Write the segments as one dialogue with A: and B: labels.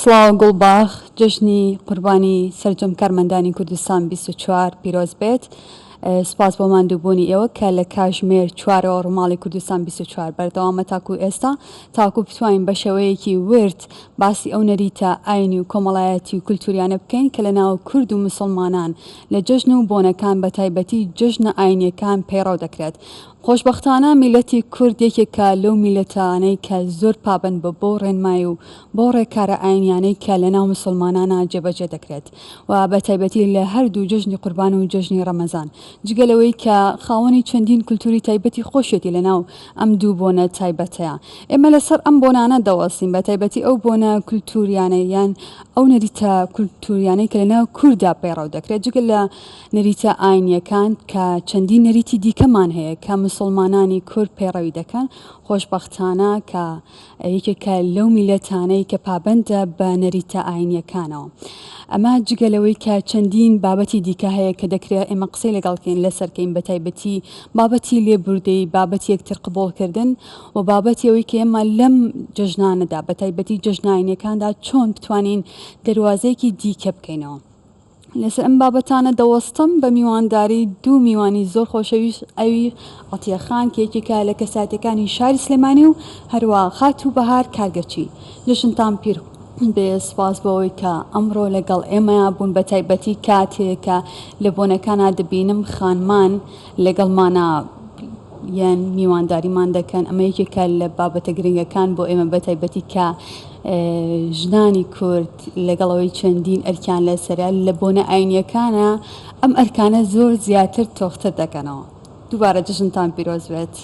A: سڵاو گوڵباخ جژنی قوربانی سەرجەم کارمەندانی کوردستان 24 پیرۆز بێت. سپاس بۆ ماندووبوونی ئێوە کە لە کاژمێر 4 ڕۆماڵی کوردستان 24 بەردەوامە تاکو ئێستا تاکو بتوانین بە شێوەیەکی ورد باسی ئەو نەریتە ئاینی و کۆمەڵایەتی و کولتوریانە بکەین کە لە ناو کورد و مسلمانان لە جژن و بۆنەکان بە تایبەتی جژنە ئاینیەکان پەیڕەو دەکرێت. خۆشبەختانە میلەتی کورد یەکێکە لەو میلەتانەی کە زۆر پابند بە بۆ ڕێنمایی و بۆ ڕێکارە ئاینیانەی کە لە ناو مسلمانانە جێبەجێ دەکرێت و بە تایبەتی لە هەردوو جژنی قوربان و جژنی ڕەمەزان جگەلەوەی کە خاوەنی چەندین کولتوری تایبەتی خۆشێتی لە ناو ئەم دوو بۆنە تایبەتەیە. ئێمە لەسەر ئەم بۆنانە دەوەستین بە تایبەتی ئەو بۆنە کولتوریانە یان ئەو نەریتە کولتوریانەی کە لە ناو کووردا پەیڕەو دەکرێت جگە لە نەریتە ئاینیەکان کە چەندین نەریتی دیکەمان هەیە کە مسلمانانی کورد پەیڕەوی دەکەن. خۆشبەختانە کە یەکێکە لەو میلەتانەی کە پابندە بە نەریتە ئاینیەکانەوە. ئەمە جگەلەوەی کە چەندین بابەتی دیکە هەیە کە دەکرێت ئێمە قسەی لەگەڵکەین لەسەرکەین بە تایبەتی بابەتی لێبوردەی بابەتی یەکتر قبولکردن و بابەتیەوەی کە ئێمە لەم جژنانەدا بە تایبەتی جژنە ئاینیەکاندا چۆن بتوانین دەواازەیەکی دیکە بکەینەوە. لەسەر ئەم بابەتانە دەوەستم بە میوانداری دوو میوانی زۆر خۆشەویست ئەوی عەتیەخان کە یەکێکە لە کەساتەکانی شاری سلێمانی و هەروە خات و بەهار کارگەچی. جژنتان پیر بێ. سپاس بەوەی کە ئەمڕۆ لەگەڵ ئێمەیە بوون بە تایبەتی کاتێکە لە بۆنەکانە دەبینم خانمان لەگەڵمانە یان میوانداریمان دەکەن. ئەمە یەکێکە لە بابەتە گرنگەکان بۆ ئێمە بە تایبەتی کە ژنانی کورد لەگەڵەوەی چەندین ئەرکیان لەسەرە لە بۆنە ئاینیەکانە ئەم ئەرکانە زۆر زیاتر تۆختە دەکەنەوە. دووبارە جژنتان پیرۆز بێت.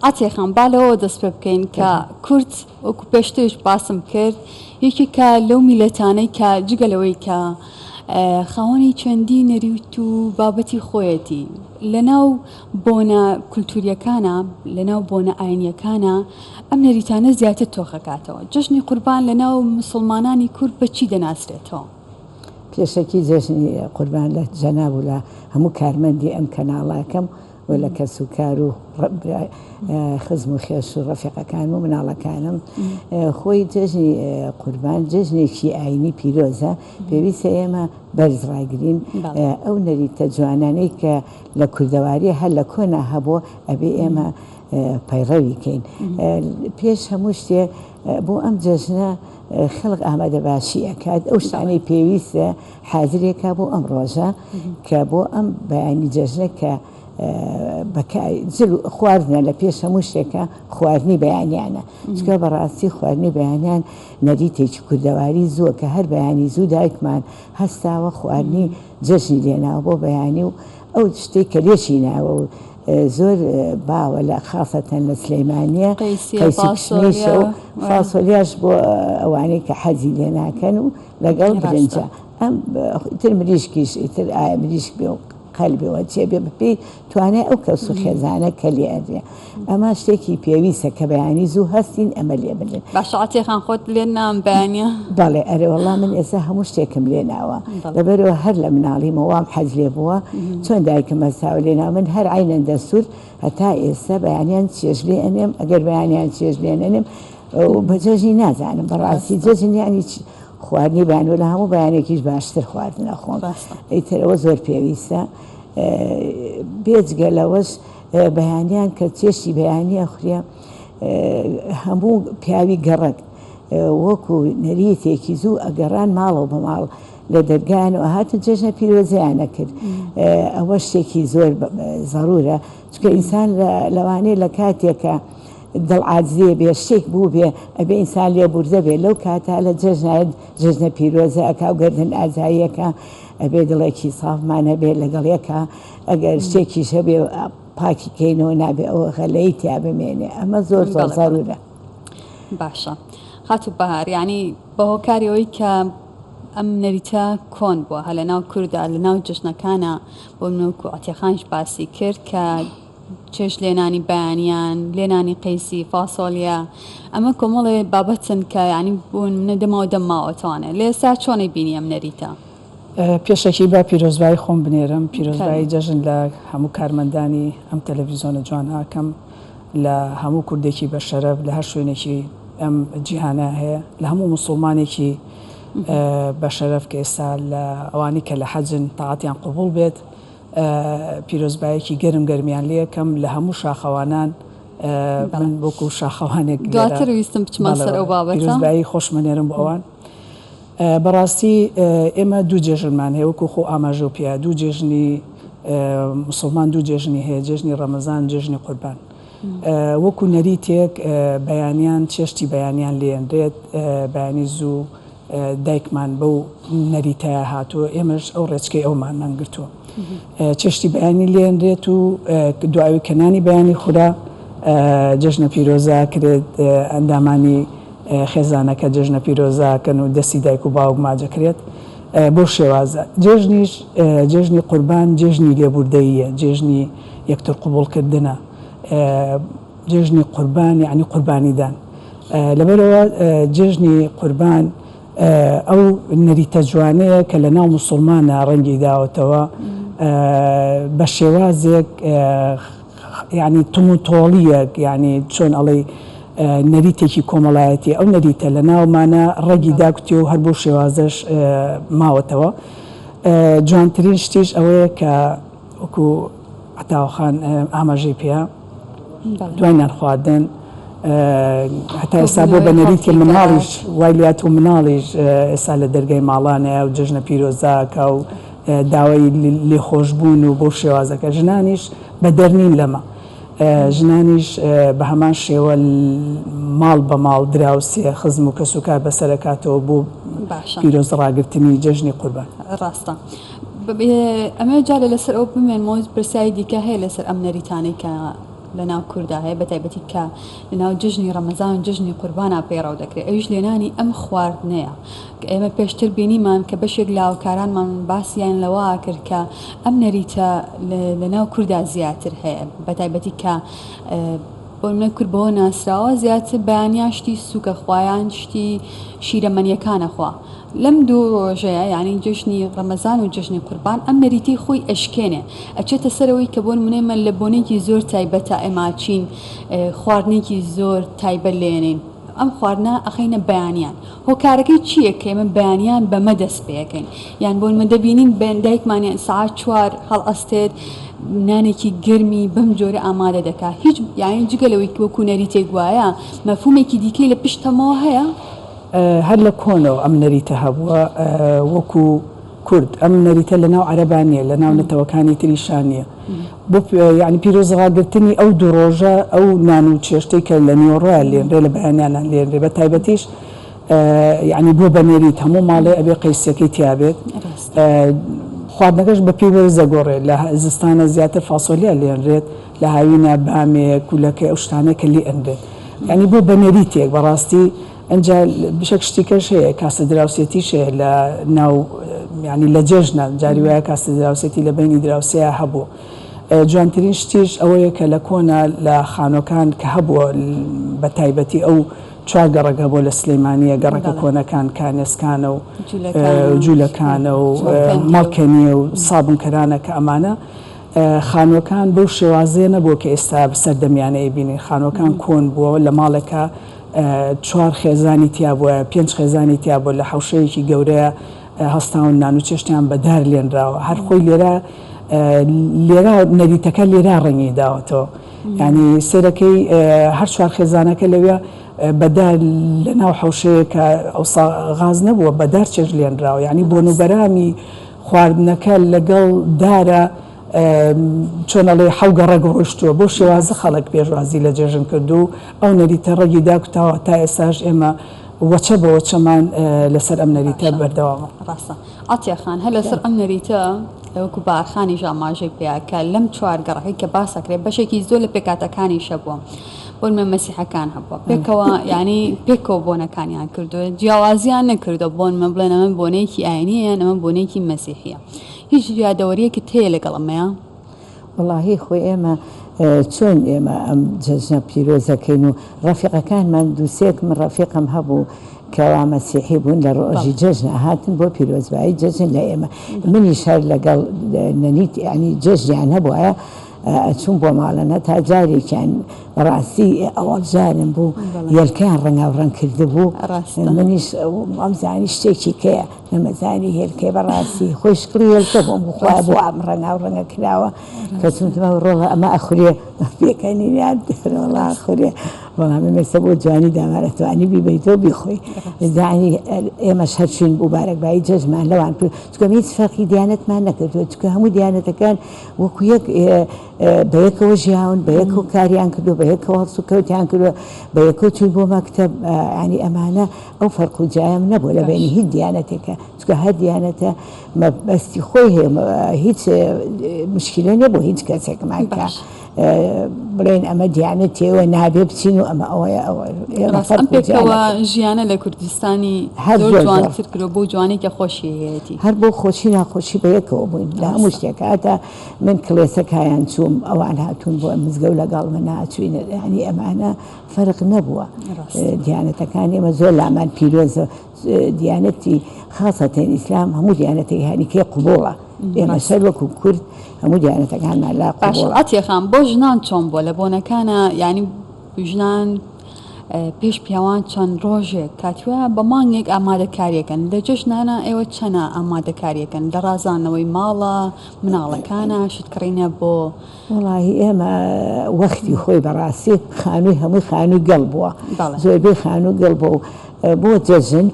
A: ئاتێخان با لەوە دەست پێ بکەین کە کورد وەکو پێشترش باسم کرد یەکێکە لەو میلەتانەی کە جگەلەوەی کە خاوەنی چەندی نەریت و بابەتی خۆیەتی لەناو بۆنە کولتوریەکانە لەناو بۆنە ئاینیەکانە ئەم نەریتانە زیاتر تۆخەکاتەوە. جژنی قوربان لەناو مسلمانانی کورد بەچی دەناسرێتەوە؟
B: پێشەکی جژنی قوربان لە جەناب و لە هەموو کارمەندی ئەم کەناڵاکەم و لە کەس و کار و خزم و خێش و ڕەفیقەکان و مناڵەکانم خۆی جژنی قوربان جژنێکی ئاینی پیرۆزە. پێویستە ئێمە بەرزڕایگرین ئەو نەریتە جوانانەی کە لە کوردەواری هەر لە کۆنا هەبوو ئەبێ ئێمە پەیڕەوی کەین. پێش هەموو شتێ بۆ ئەم جژنە خەڵق ئامادە باشی ئەکات ئەو شتانەی پێویستە حازرێکە بۆ ئەم ڕۆژە کە بۆ ئەم بەیانی جژنە کە خواردنە لە پێش هەموو شتێکە خواردنی بەیانیانە. چکە بەڕاستی خواردنی بەیانیان نەریتێکی کوردەواری زووە کە هەر بەیانی زوو دایکمان هەستاوە خواردنی جژنی لێناوە بۆ بەیانی و ئەو شتێک کە لێشی ناوە و زۆر باوە لە خاستەن لە سلەیمانیە قەیسی و فاسۆلیاش بۆ ئەوانەی کە حەزی لێ ناکەن و لەگەڵ برنجە. ئەم تر مریشکیش تر ئایا مریشک بێ و قەلبێەوە چێبێ بپێی توانێت ئەو کەس و خێزانە کە لێ ئەدرێ. ئەمە شتێکی پێویستە کە بەیانی زوو هەستین ئەمە لێ بدرێن.
A: باشە عەتیەخان خۆت لێ نام بەیانیە؟
B: بەڵێ ئەرێ وەڵام من ئێستا هەموو شتێکم لێ ناوە لەبەرەوە هەر لە مناڵیمەوە وام حەز لێ بووە چۆن دایکم هەستاوە لێ ناو من هەر عینەن دەستور هەتا ئێستا بەیانیان چێژ لێ ئەنێم ئەگەر بەیانیان چێژ لێ نەنێم بە جەژنی نازانم بەڕاستی جەژنی ینی خواردنی بەیان و لە هەموو بەیانێکیش باشتر خواردنە خۆم. ئەیترەوە زۆر پێویستە بێجگە لەوەش بەیانیان کە چێشتی بەیانیە خوریە هەموو پیاوی گەڕک وەکو نەریتێکی زوو ئەگەڕان ماڵەوە بە ماڵ لە دەرگایان و هاتن جژنە پیرۆزیانە کرد. ئەوە شتێکی زۆر زەڕورە چکە ئینسان لەوانەیە لە کاتێکە دڵعاجزێ بێ شتێک بوو بێ ئەبێ ئینسان لێ بوردە بێ لەو کاتا لە جژنایەت جژنە پیرۆزە ئەکاو گەردن ئازاییەکە ئەبێ دڵێکی ساڵمان هەبێ لەگەڵیەکە ئەگەر شتێکیش هەبێ پاکی کەینەوە نابێ ئەوە غەلەی تیا بمێنێ. ئەمە زۆر زۆر زەرورە.
A: باشە خات و بەهار یعنی بە هۆکاریەوەی کە ئەم نەریتە کۆن بووە هە لە ناو کووردا لە ناو جژنەکانە بۆ منەوەکو عەتیەخانش باسی کرد کە چێژ لێنانی بەیانیان لێنانی قەیسی فاسۆلیا ئەمە کۆمەڵێ بابەتن کە ینی بوون منە دەماوە دەماوەتوانێ لە ئێستا چۆنەی بینی ئەم نەریتە؟
C: پێشەکی با پیرۆزبایی خۆم بنێرم پیرۆزبایی جەژن لە هەموو کارمەندانی ئەم تەلەڤیزۆنە جوان ئاکەم لە هەموو کوردێکی بەشەرەف لە هەر شوێنێکی ئەم جیهانە هەیە لە هەموو مسلمانێکی بە شەرەف کە ئێستا لە ئەوانی کە لە حەجن تاعاتیان قبول بێت پیرۆزبایەکی گەرمیان لێ یەکەم لە هەموو شاخەوانان من بۆکو شاخەوانێک
A: دواتر ویستم بچمان سەر ئەو بابەتە
C: پیرۆزبایی خۆشمەنێرم بۆ ئەوان بەڕاستی ئێمە دوو جێژنمان هەیە وەکو خۆ ئاماژە و پیا دوو جێژنی مسلمان دوو جێژنی هەیە جێژنی ڕەمەزان جێژنی قوربان وەکو نەریتێک بەیانیان چێشتی بەیانیان لێنرێت بەیانی زوو دایکمان بەو نەریتەیە هاتووە ئێمەش ئەو ڕێچکەی ئەومانمان گرتووە چێشتی بەیانی لێنرێت و دوای کەنانی بەیانی خورا جژنە پیرۆزا کرێت ئەندامانی خێزانەکە جژنە پیرۆزاکەن و دەستی دایک و باوک ماجەکرێت بۆ شێوازە جێژنیش جێژنی قوربان جێژنی لێبوردەییە جێژنی یەکتر قوبوڵکردنە جێژنی قوربان یعنی قوربانیدان لەبەرەوە جێژنی قوربان ئەو نەریتە جوانەیە کە لە ناو موسڵمانە ڕەنگی داوەتەوە بە شێوازێک یعنی تۆڵیەک یعنی چۆن ئەڵێ نەریتێکی کۆمەڵایەتی ئەو نەریتە لە ناومانە ڕێگی داکوتی و هەر بۆ شێوازەش ماوەتەوە جوانترین شتیش ئەوەیە کە وەکو عتاوخان ئاماژەی پێە دوای خواردن هەتا ئێستا بۆ بە نەریتی مناڵیش وای لات و مناڵیش ئێستا لە دەرگای ماڵانەیە و جژنە پیرۆزاکە و داوای لێخۆشببوون و بۆ شێوازەکە ژنانیش بە دەرنین لەمە ژنانیش بە هەمان شێوە ماڵ بە ماڵ دراوسێ خزم و کەس و کار بەسەرکاتەوە بۆ پیرۆز ڕاگررتنی جژنی قوربان
A: ڕاستە ئەمە جارێ لەسەر ئەو بمێن مۆز پرسایی دیکە هەیە لەسەر ئەم نەریتانەی کە لە ناو کووردا هەیە بە تایبەتی کە لە ناو جژنی ڕەمەزان جژنی قوربانە پێڕاو دەکرێت ئەویش لێنانی ئەم خواردنەیە کە ئێمە پێشتر بینیمان کە بەشێک لاوکارانمان باسییان لەوە کرد کە ئەم نەریتە لە ناو کووردا زیاتر هەیە بە تایبەتی کە بۆ منە کوربەوە ناسراوە زیاتر بەیانیان شتی سوکە خوایان شتی شیرەمەنیەکانە خوا لەم دوو ڕۆژەیە یعنی جژنی ڕەمەزان و جژنی قوربان ئەم نەریتی خۆی ئەشکێنێ ئەچێتە سەرەوەی کە بۆ نمونەیەمە لە بۆنێکی زۆر تایبەتە ئێماچین خواردنێکی زۆر تایبەت لێنین ئەم خواردنە ئەخەینە بەیانیان هۆکارەکەی چییە کە ئێمە بەیانیان بەمە دەست پێەکەین یان بۆ نمە دەبینین بەندایکمانیان ساعات 4 هەڵئەستێت نانێکی گرمی بەم جۆرە ئامادە دەکات هیچ یانی جگەلەوەی وەکو نەریتێک وایە مەفهومێکی دیکەی لە پشتەمەوە هەیە
C: هەر لە کۆنەوە ئەم نەریتە هەبووە وەکو کورد ئەم نەریتە لە ناو عەرەبانیە لە ناو نەتەوەکانی تریشانیە بۆ یعنی پیرۆز ڕاگررتنی ئەو دوو ڕۆژە ئەو نان و چێشتەی کە لە نیۆڕۆیە لێنرێ لە بەیانیانان لێنرێ بە تایبەتیش یعنی بۆ بەنێریت هەموو ماڵێ ئەبێ قەیسەکەی تیابێت خواردنەکەش بە پێی وەرزە گۆڕێت لە زستانە زیاتر فاسۆلیا لێنرێت لە هاوینە بامێ کولەکە ئەو شتانە کە لێ ئەنرێت یعنی بۆ بەنێریتێک بەڕاستی ئەنجا بشک شتێکەش هەیە کاسە دراوسێتیش هەیە لە ناو ینی لە جێژنە جاری وایە کاسە دراوسێتی لە بینی دراوسەیە هەبوو جوانترین شتیش ئەوەیە کە لە کۆنا لە خانۆکان کە هەبووە بە تایبەتی ئەو چوار گەڕەکە بۆ لە سلەیمانیە گەڕەکە کۆنەکان کانێسکانە و جوولەکانە و ماڵکەنیە و سابونکەرانە کە ئەمانە خانۆکان بەو شێوازەیە نەبوو کە ئێستا سەردەمیانەیە بینین خانۆکان کۆن بووە لە ماڵەکە 4 خێزانی تیا بووە 5 خێزانی تیا بوو لە حوشەیەکی گەورەیە هەستاون نان و چێشتیان بەدار لێنراوە هەر خۆی لێرە نەریتەکە لێرە ڕەنگی داوەتەوە ینی سێرەکەی هەر 4 خێزانەکە لەوێ بەدار لە ناو حوشەیە کە ئەو غاز نەبووە بەدار چێژ لێنراوە ینی بۆ نوبەرامی خواردنەکە لەگەڵ دارە چۆنەڵێ حەوگەڕە گەڕۆشتووە بۆ شێوازە خەڵک پێشوازی لە جێژن کردو ئەو نەریتە ڕێگی داکوتاوە تا ئێستاش ئێمە وەچە بە وەچەمان لەسەر ئەم نەریتە بەردەوامە
A: ڕاستە ئاتیاخان هەر لەسەر ئەم نەریتە وەکو بارخانی ژاماژەی پێیاکە لەم 4 گەڕەکەی کە باسەکرێت بەشێکی زۆر لە پێکاتەکانی شەبووە بۆ من مەسیحەکان هەبووە پێکەوە ینی پێکەوە بۆنەکانیان کردووە جیاوازیان نەکردو بۆن من بڵێن ئەمە بۆنەیەکی ئاینیە ئەمە بۆنەیەکی مەسیحیە هیچ یادەوەریەکی تەیە لەگەڵەمەیە
B: وڵاهی خۆی ئێمە چۆن ئێمە ئەم جەژنە پیرۆزەکەین و ڕەفیقەکانمان دووسێک من ڕەفیقم هەبوو کەوا مەسیحی بوون لە ڕۆژی جەژنە هاتن بۆ پیرۆزبایی جەژن لە ئێمە منیش هەر لەگەڵ نەنیت ینی جەژنیان هەبووە ئەچوون بۆ ماڵەنە تا جارێکیان بەڕاستی ئەوەڵ جارم بوو هێلکەیان ڕەنگا ڕەنگ کرده بوو منیش ئەمزانی شتێکی کەیە نەمەزانی هێلکەی بەڕاستی خۆی شکڵی هێلکە بۆم بخوای بۆ ئەم ڕەنگا و ڕەنگە کراوە کە چونتمە ڕۆڵە ئەمە ئەخورێ پێکەنیان وڵا خورێ بەڵام مەسە بۆ جوانی دامارەتوانی بیبیتەوە بیخۆی زانی ئێمەش هەرچین بوو بارەکبایی جەژمان لەوان کرد چکە هیچ فەرقی دیانەتمان نەکردووە چکە هەموو دیانەتەکان وەکو یەک بەیەکەوە ژیاون بەیەکەوە کاریان کردو بەیەکەوە هەڵسو کەوتیان کردووە بەیەکەوە چوون بۆ مەکتەب ینی ئەمانە ئەو فەرق و جایەم نەبوو لە بینی هیچ دیانەتێکە چکە هەر دیانەتە مەبەستی خۆی هەیە هیچ مشکلە نیە بۆ هیچ کەسێکمان کە بڵێن ئەمە دیانەتێوە نابێ بچین و ئەمە
A: ئەوەیەوە ژیانە لە کوردستانی زۆر جوانتر کرد بۆ جوانێکە خۆشی هەیەی
B: هەر بۆ خۆشی ناخۆشی بەیەکەوە بووین لە هەموو شتێکاتە من کلێسەکایان چووم ئەوان هاتوون بۆ مزگەوت لەگەڵ من ناچوینە ینی ئەمانە فەرق نەبووە دیانەتەکان ئێمە زۆر لامان پیرۆزە دیانەتی خاصەتەن ئیسلام هەموو دیانەتێکی هەریکێ قوبوڵە ئێمە سەر وەکو کورد هەموو دیانەتەکانمان لا قوبوڵە
A: ئەتێخان بۆ ژنان چۆن بۆ لە بۆنەکانە ینی ژنان پێش پیاوان چەند ڕۆژێک کاتیوە بە مانگێک ئامادەکاریەکەن لە جەژنانە ئێوە چەنە ئامادەکاریەکەن لە ڕازانەوەی ماڵە مناڵەکانە شتکڕینە بۆ
B: وڵی ئێمە وەختی خۆی بەڕاستی خانووی هەمووی خانووی گەڵ بووە زۆربەی خانوو گەڵ بوو بۆ جەژن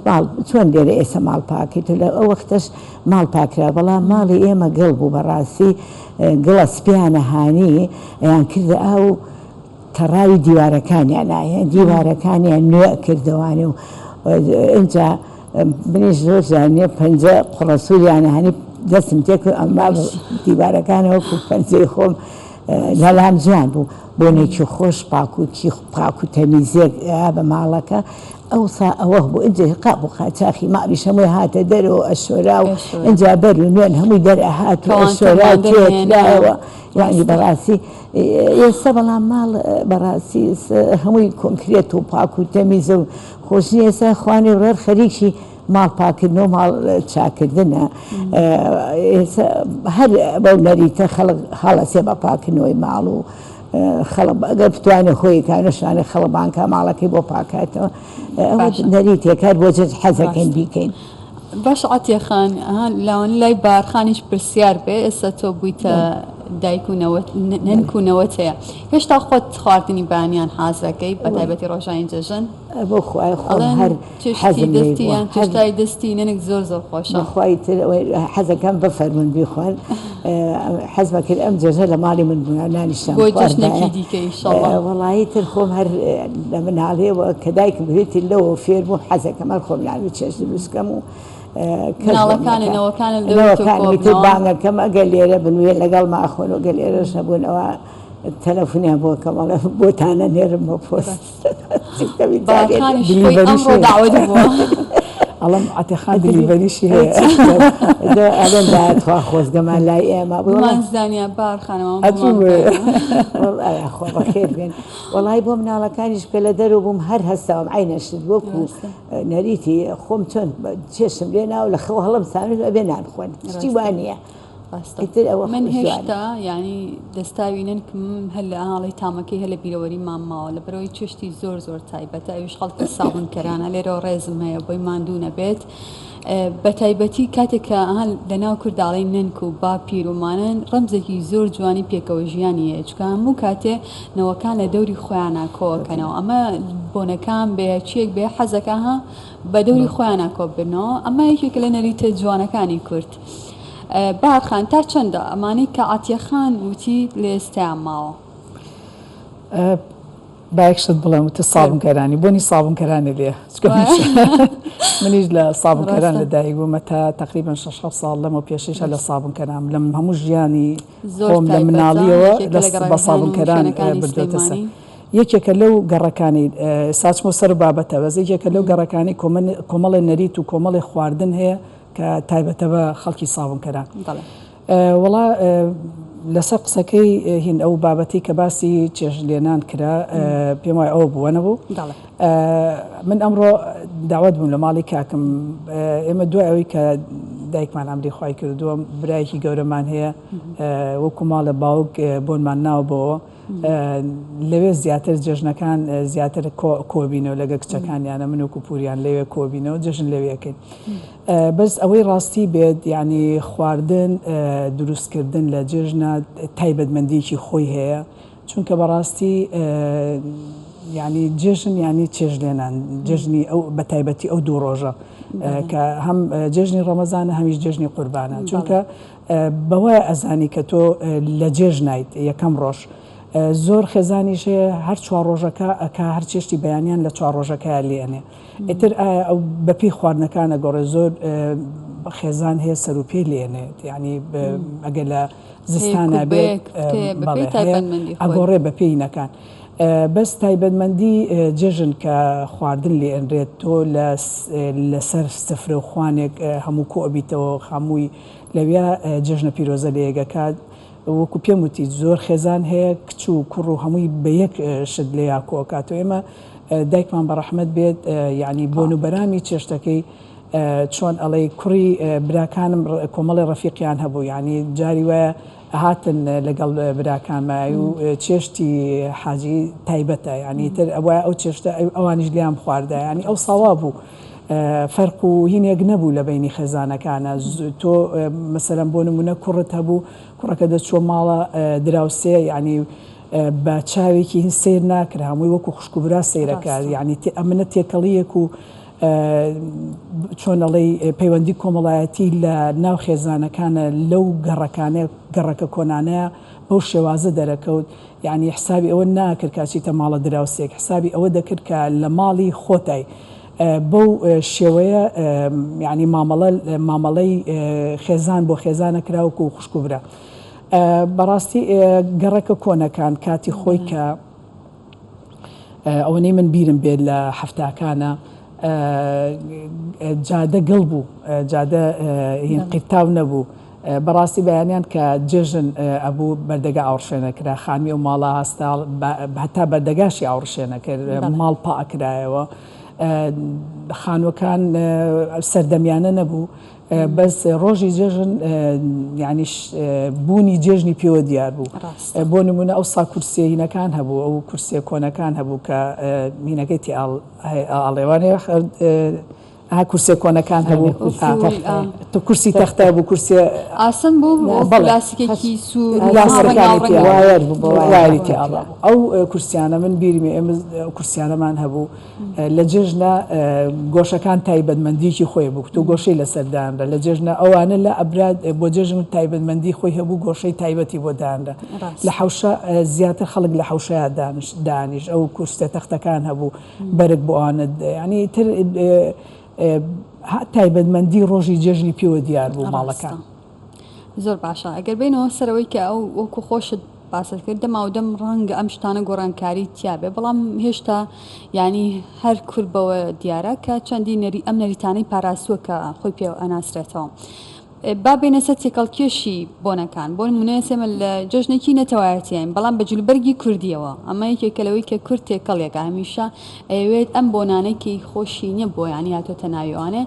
B: چۆن لێرە ئێستا ماڵ پاکیت لە ئەو وەختەش ماڵ پاکرا بەڵام ماڵی ئێمە گەڵ بوو بەڕاستی گڵە سپیانە هانی یان کردە ئاو تەڕاوی دیوارەکانیان نایە دیوارەکانیان نوێ کردوانێ و اینجا منیش زۆر زانێ پەنجە قوڕەسووریانە هەنی دەستم تێک ئەمما دیوارەکانەوە و پەنجەی خۆم لەلام جوان بوو بۆنێکی خۆش پاک و تەمیزێک بە ماڵەکە ئەوسا ئەوە بوو ئەجێ قابوو قاچاخی ماڵیش هەمووی هاتە دەرەوە ئەشۆرا و ئەجا بەر و نوێن هەمووی دەرەهات و ئەشۆرا تێکرایەوە یعنی بەڕاستی ئێستا بەڵام ماڵ بەڕاستی هەمووی کۆنکرێت و پاک و تەمیزە و خۆشنی ئێستا خوانێ ڕێر خەریکی ماڵ پاکردنەوە ماڵ چاکردنە هەر بەو نەریتە خەڵک هەڵەسێ بە پاکردنەوەی ماڵ و ئەگەر بتوانێت خۆی کارەشانە خەڵبانکە ماڵەکەی بۆ پاکاتەوە نەری تێکار بۆ جێت حەزەکەین بیکەین
A: باش عاتیەخان لاوان لای بارخانیش پرسیار بێ ئێستا تۆ بوویتە دایک و نەنکوونەوەت هەیە هێشتا خۆت خواردنی بەیانیان حازەکەی بە تایبەتی ڕۆژانی جەژن
B: بۆ خوای خۆم هەر
A: دەستیان تشتای دەستی نەنێک زۆر زۆر خۆشە
B: بەخوای حەزەکەم بفەرمون بیخۆن حەزمە کرد ئەم جەژە لە ماڵی من بووە نانیشتان
A: بۆ جەژنێکی دیکە ئینشاڵڵا
B: وەڵایی تر خۆم هەر لە مناڵێەوە کە دایکم بێتی لەوە فێر بوو حەزەکەم هەر خۆم ناوی چێژ دروستکەم و
A: مناڵەکانەوەکانتر
B: بانگەکەم ئەگەر لێرە بنوێ لەگەڵ ماخۆن و گەل ئێرەش نەبوونەوە تەلەفۆنیان بۆ کەمەڵە بۆتانە نێرم بۆ پۆست
C: ئەڵم عاتیەخان دیلیڤەریشی هەیە
B: ئەڵێن داخوا خۆزگەمان لای ئێمە
A: بوومانزانیا بارخانەوە
B: خۆ بەخێر بێن وەڵی بۆ مناڵەکانیش کە لە دەرەوە بووم هەر هەستاوم عینەشت وەکو نەریتی خۆم چۆن چێشم لێ ناو لە خەوە هەڵم سانوش ئەبێ نانخۆن شتی وانە
A: من هێشتا ینی دەستاوینەنکم هەر لە ئاڵی تامەکەی هەر لە بیرەوەری ماماوە لە بەرەوەی چشتی زۆر زۆر تایبەتە ئەوش خەڵکی ساڵنکەرانە لێرەوە ڕێزم هەیە بۆی ماندوو نەبێت بە تایبەتی کاتێککە لە ناو کورداڵی ننک و با پیررومانن ڕەمزێکی زۆر جوانی پێکەوە ژیانی هەیە چکە هەموو کاتێ نەوەکان لە دەوری خۆیانە کۆکەنەوە ئەمە بۆنەکان بێ چیەک بێ حەزەکە ها بە دەوری خۆیانە کۆبنەوە ئەمە یەکێک لە نەریتە جوانەکانی کورد بارخان تا چەندە ئەمانەی کە عاتیەخان وتی لە ئێستایان ماوە
C: باەکشت بڵێم وتە ساڵنکەرانی بۆنی ساڵنکەرانە لێ منیش لە ساڵنکەران لە دایک بوومە تا تقریبا 6 ساڵ لەمە پێشیشە لە ساڵنکەران لەم هەموو ژیانی خۆم لە مناڵیەوە بە ساڵنکەران بردوێتە سەر یەکێکە لەو گەڕەکانی ساچمۆ سەر بابەتەوە یەکێکە لەو گەڕەکانی کۆمەڵی نەریت و کۆمەڵی خواردن هەیە کە تایبەتە بە خەڵکی ساڵنکەران وڵا لەسەر قسەکەی هین ئەو بابەتی کە باسی چێژلێنان کرا پێم وای ئەوە بووە نەبوو من ئەمڕۆ داوت بووم لە ماڵی کاکم ئێمە دوای ئەوەی کە دایکمان ئەمری خوای کردووە برایەکی گەورەمان هەیە وەکو ماڵە باوک بۆنمان ناوبەوە لەوێ زیاتر جژنەکان زیاتر کۆبینەوە لەگە کچەکانیانە من وەکو پوریان لەوێ کۆبینەوە جژن لەوێەکەین بەس ئەوەی ڕاستی بێت یعنی خواردن دروستکردن لە جژنە تایبەتمەندیکی خۆی هەیە چونکە بەڕاستی ینی جژن ینی چێژلێنان جژنی ئەو بە تایبەتی ئەو دوو ڕۆژە کە هەم جژنی ڕەمەزانە هەمیش جژنی قوربانە چونکە بەوەی ئەزانی کە تۆ لە جێژ نایت یەکەم ڕۆژ زۆر خێزانیش هەر چوار ڕۆژەکە ئەکا هەر چێشتی بەیانیان لە چوار ڕۆژەکە لێنێ ئیتر ئەو بەپی خواردنەکانە گۆڕێ زۆر خێزان هەیە سەر و پێ لێنێت ینی ئەگە لە زستانە بێت ئەگۆڕێ بە پێینەکان بەس تایبەتمەندی جژن کە خواردن لێنرێت تۆ لەسەر سفرە و خوانێک هەموو کۆبییتەوە هەمووی لەوێ جژنە پیرۆزە لێگەکات وەکو پێم وتی زۆر خێزان هەیە کچ و کوڕ و هەمووی بە یەک شت لێ کۆکاتەوە ئێمە دایکمان بەڕەحمەت بێت ینی بۆنوبەرامی چێشتەکەی چۆن ئەڵێ کوڕی براکانم کۆمەڵی ڕەفیقیان هەبوو ینی جاری وایە هاتن لەگەڵ براکانمای و چێشتی حاجی تایبەتە ینی تر ئەوە ئەو چێشتە ئەوانیش لیان خواردە ینی ئەو ساوا بوو فەرق و هینێک نەبوو لە بینی خێزانەکانە تۆ مەسەلەن بۆ نمونە کوڕت هەبوو کوڕەکە دەچوە ماڵە دراوسێ ینی بە چاوێکی هین سیر ناکرا هەمووی وەکو خوشکوبرا سیرەکات ینی ئەمنە تێکەڵیەک و چۆنەڵی پەیوەندی کۆمەڵایەتی لە ناو خێزانەکانە لەو گەڕەکانە گەڕەکە کۆنانەیە بەو شێوازە دەرەکەوت یعنی حسابی ئەوە ناکرد کاچیتە ماڵە دراوسێک حسابی ئەوە دەکرد کە لە ماڵی خۆتای بەو شێوەیە ینی مامەڵەی خێزان بۆ خێزانە کراوەکو و خوشکوبرە بەڕاستی گەڕەکە کۆنەکان کاتی خۆی کە ئەوەنەی من بیرم بێت لە هەفتاکانە جادە گەڵ بوو جادە قیرتاو نەبوو بەڕاستی بەیانیان کە جێژن ئەبوو بەردەگا ئاوڕشێنەکرا خانمی و ماڵە هەستا هەتا بەردەگاشی ئاوڕشێنەکرد ماڵ پاکرایەوە خانوەکان سەردەمیانە نەبوو بەس ڕۆژی جێژن ینی بوونی جێژنی پێوە دیار بوو بۆ نمونە ئەو سا کورسێینەکان هەبوو ئەو کورسێ کۆنەکان هەبوو کە مینەکەی ئاڵێوانێ کورسێ کۆنەکان هەبوو کورسی تەختە بوو کورسێ
A: ئاسم بوو لاسیکێکی
C: سووایەتی ئەو کورسیانە من بیرمی ئێمە کورسیانەمان هەبوو لە جێژنە گۆشەکان تایبەتمەندیکی خۆی بوو تۆ گۆشەی لەسەردانرە لە جێژنە ئەوانە لە ئەبراد بۆ جێژن تایبەتمەندی خۆی هەبوو گۆشەی تایبەتی بۆ دانرە لە حوشە زیاتر خەڵک لە حوشەیە دانیش ئەو کورسە تەختەکان هەبوو بەرگ بۆ ئاەت ینی تر تایبەتمەندی ڕۆژی جێژنی پێوە دیار بوو ماڵەکان
A: زۆر باشە ئەگەر بینەوە سەرەوەی کە ئەو وەکو خۆشت باست کرد دەماودەم ڕەنگە ئەم شتانە گۆڕانکاری تیابێ بەڵام هێشتا ینی هەر کورد بەوە دیارە کە چەندی ئەم نەریتانەی پاراستووە کە خۆی پێ ئەناسرێتەوە با بینە سەر تێکەڵکێشی بۆنەکان بۆ نمونەیە سێمە لە جژنێکی نەتەوایەتیان بەڵام بە جلوبەرگی کوردیەوە ئەمە یەکێکەوەی کە کورد تێکەڵێکە هەمیشە ئەوێت ئەم بۆنانێکی خۆشی نییە بۆ ینی هاتۆتە ناویوانێ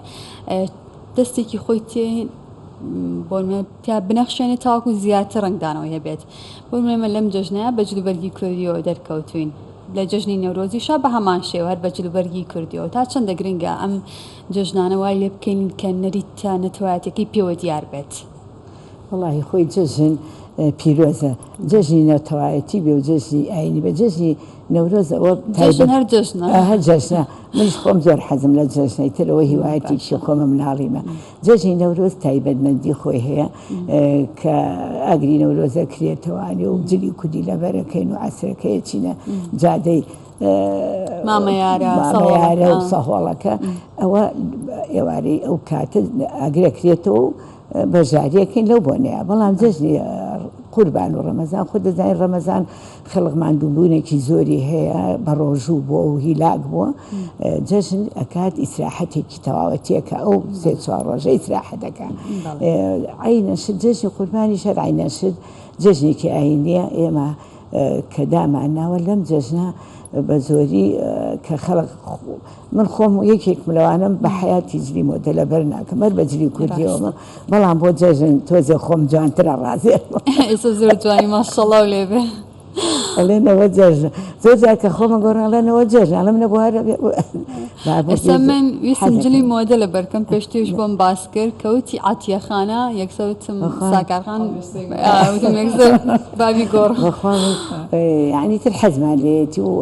A: دەستێکی خۆی تێ بۆ بنەخشێنێت تاواکو زیاتر ڕنگدانەوە هەبێت بۆ نمونە لەم جژنەیە بە جلوبەرگی کوردیەوە دەرکەوتوین لە جژنی نەورۆزیشا بە هەمان شێوە هەر بە جلوبەرگی کوردیەوە تا چەندە گرنگە ئەم جژنانە وای لێ بکەین کە نەریتە نەتەوایەتەکەی پێوە دیار بێت
B: وڵی خۆی جژن پیرۆزە جژنی نەتەوایەتی بێ و جژنی ئاینی بە جژنی نەورۆزە ئەوە هەر جژنە منش خۆم زۆر حەزم لە جژنەی ترەوە هیوایەتی شی خۆمە مناڵیمە جژنی نەورۆز تایبەتمەندی خۆی هەیە کە ئاگری نەورۆزە کرێتەوانی و جلی کودی لەبەرەکەین و عسرەکەی چینە جادەی
A: مامەیارە
B: و سەهۆڵەکە ئەوە ئێوارەی ئەو کاتە ئاگرەکرێتەوە و بەژاریەکەین لەو بۆنەیە بەڵام جژنی قوربان و ڕەمەزان خۆ دەزانین ڕەمەزان خەڵق ماندووبوونێکی زۆری هەیە بە ڕۆژوو بۆ و هیلاک بووە جژن ئەکات ئیسراحەتێکی تەواوەتیەکە ئەو سێ چوار ڕۆژە ئیسراحەتەکە عینەشت جژنی قوربانی شەر عینەشت جژنێکی ئاینیە ئێمە کە دامانناوە لەم جەژنە بە زۆری کە خەڵک من خۆم یەکێک ملەوانم بە حیاتی جلی مۆدە لەبەر ناکەم هەر بە جلی کوردیەوە بەڵام بۆ جەژن تۆزێ خۆم جوانترە ڕازێ
A: ئێستا زۆر جوانی ماشەڵڵا و لێبێ
B: ئەڵێنەوە جەژن زۆر جار کە خۆمە گۆڕاڵێنەوە جەژن ئەڵم نەبوارە
A: ئێستا من ویستم جلی مۆدە لە بەرکەم پێشتیش بۆم باس کرد کەوتی عاتیەخانە یەکسەوتم ساکارخان وتم یەکسەر بابی گۆڕ
B: یعنی تر حەزمان لێتی و